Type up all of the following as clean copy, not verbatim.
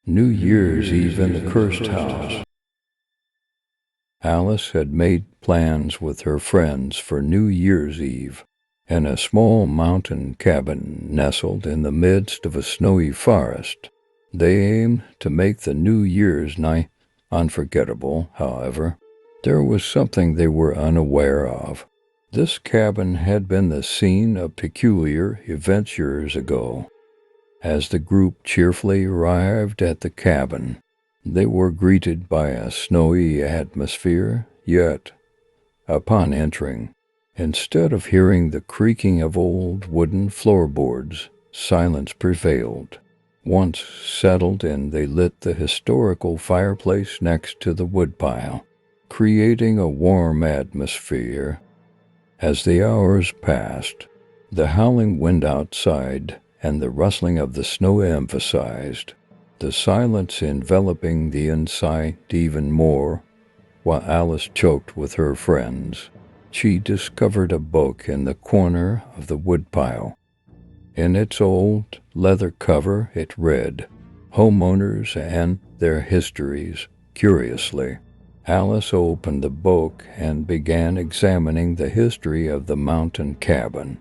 New Year's Eve in the Cursed House. Alice had made plans with her friends for New Year's Eve in a small mountain cabin nestled in the midst of a snowy forest. They aimed to make the New Year's night unforgettable, however. There was something they were unaware of. This cabin had been the scene of peculiar events years ago. As the group cheerfully arrived at the cabin, they were greeted by a snowy atmosphere, yet, upon entering, instead of hearing the creaking of old wooden floorboards, silence prevailed. Once settled in, they lit the historical fireplace next to the woodpile, creating a warm atmosphere. As the hours passed, the howling wind outside and the rustling of the snow emphasized the silence enveloping the inside even more. While Alice choked with her friends, she discovered a book in the corner of the woodpile. In its old leather cover it read, "Homeowners and Their Histories." Curiously, Alice opened the book and began examining the history of the mountain cabin.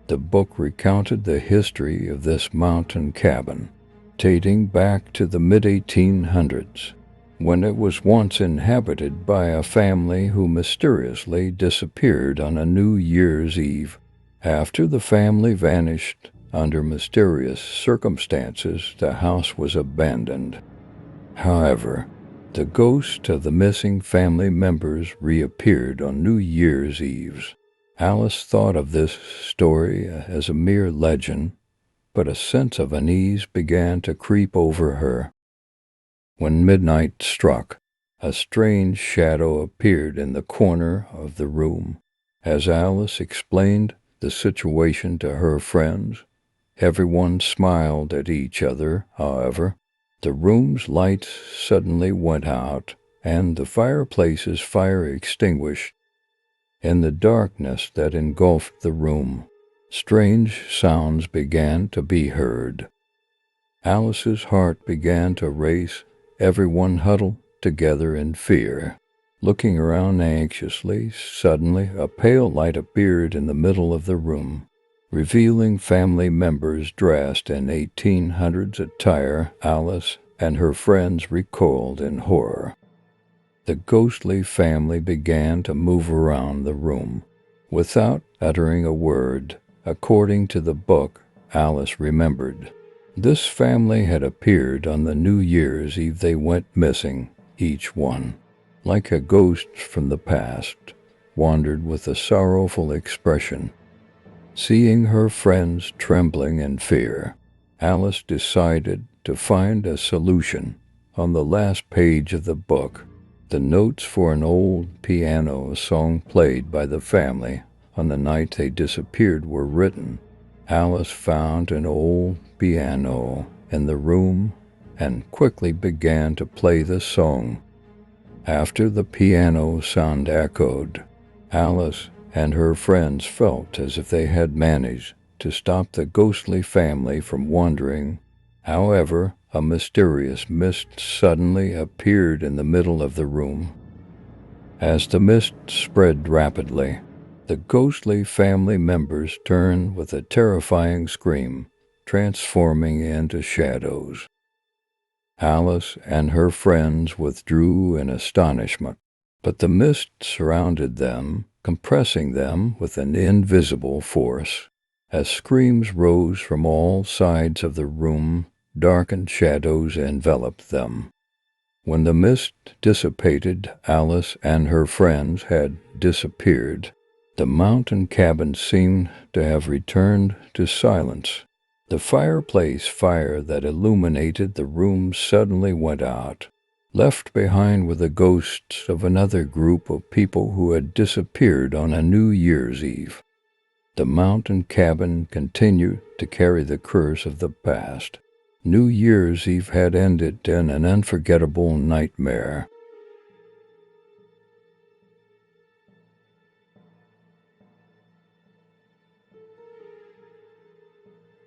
The book recounted the history of this mountain cabin, dating back to the mid-1800s, when it was once inhabited by a family who mysteriously disappeared on a New Year's Eve. After the family vanished under mysterious circumstances, the house was abandoned. However, the ghosts of the missing family members reappeared on New Year's Eves. Alice thought of this story as a mere legend, but a sense of unease began to creep over her. When midnight struck, a strange shadow appeared in the corner of the room. As Alice explained the situation to her friends, everyone smiled at each other. However, the room's lights suddenly went out, and the fireplace's fire extinguished. In the darkness that engulfed the room, strange sounds began to be heard. Alice's heart began to race. Everyone huddled together in fear, looking around anxiously. Suddenly, a pale light appeared in the middle of the room, revealing family members dressed in 1800s attire. Alice and her friends recoiled in horror. The ghostly family began to move around the room, without uttering a word. According to the book, Alice remembered, this family had appeared on the New Year's Eve they went missing. Each one, like a ghost from the past, wandered with a sorrowful expression. Seeing her friends trembling in fear, Alice decided to find a solution. On the last page of the book, the notes for an old piano song played by the family on the night they disappeared were written. Alice found an old piano in the room and quickly began to play the song. After the piano sound echoed, Alice and her friends felt as if they had managed to stop the ghostly family from wandering. However, a mysterious mist suddenly appeared in the middle of the room. As the mist spread rapidly, the ghostly family members turned with a terrifying scream, transforming into shadows. Alice and her friends withdrew in astonishment, but the mist surrounded them, compressing them with an invisible force. As screams rose from all sides of the room, darkened shadows enveloped them. When the mist dissipated, Alice and her friends had disappeared. The mountain cabin seemed to have returned to silence. The fireplace fire that illuminated the room suddenly went out. Left behind were the ghosts of another group of people who had disappeared on a New Year's Eve. The mountain cabin continued to carry the curse of the past. New Year's Eve had ended in an unforgettable nightmare.